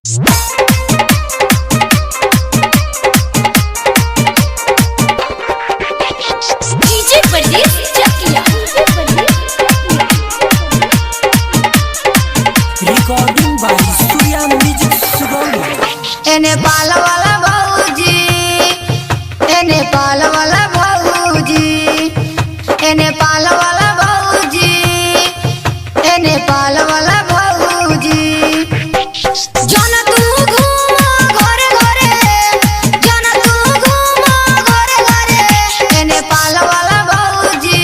DJ Pardes Chakiya recording by Surya music Sugauli. एने पाल वाला भौजी, एने पाल वाला भौजी, एने पाल वाला भौजी, एने पाल वाला भौजी। जन तू घूमा घरे घरे, जन तू घूमा घरे घरे, एने पाल वाला भौजी,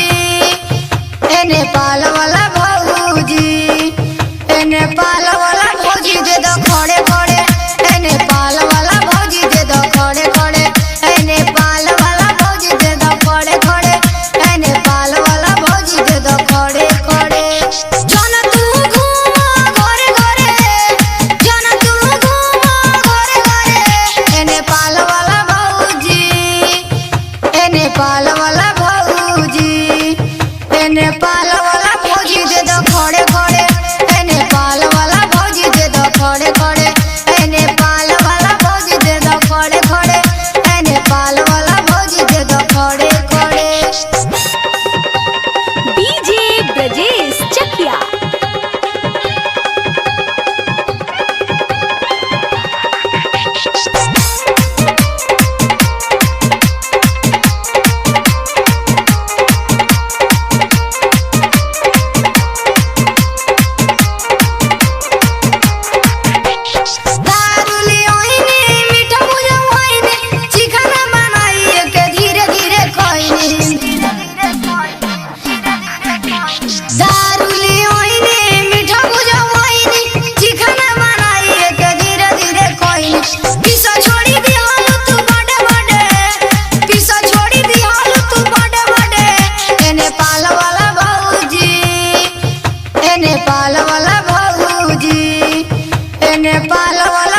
एने पाल वाला भौजी, एने पाल वाला भौजी दे दो खड़े खड़े, एने पाल वाला भौजी दे दो खड़े खड़े, एने पाल वाला भौजी दे दो खड़े खड़े, एने पाल वाला भौजी दे दो खड़े खड़े। जन तू घूमा घरे घरे, जन तू घूमा घरे घरे, एने पाल वाला भौजी, एने पाल वाला भौजी, एने पाल वाला भौजी दे दो खड़े खड़े, एने पाल वाला भौजी दे दो खड़े खड़े, एने पाल वाला भौजी दे दो खड़े खड़े, एने पाल वाला भौजी दे दो खड़े खड़े। डीजे ब्रजेश चकिया दारुली ओइने मीठा मुजा होइने, चिकना बनाई के धीरे धीरे खोइने। दारुली ओइने मीठा मुजा होइने, चिकना बनाई के धीरे धीरे खोइने। पीछा छोड़ी दी हाल तू बड़े बड़े, पीछा छोड़ी दी हाल तू बड़े बड़े, एने पाल वाला भौजी, एने पाल वाला भौजी, एने पाल वाला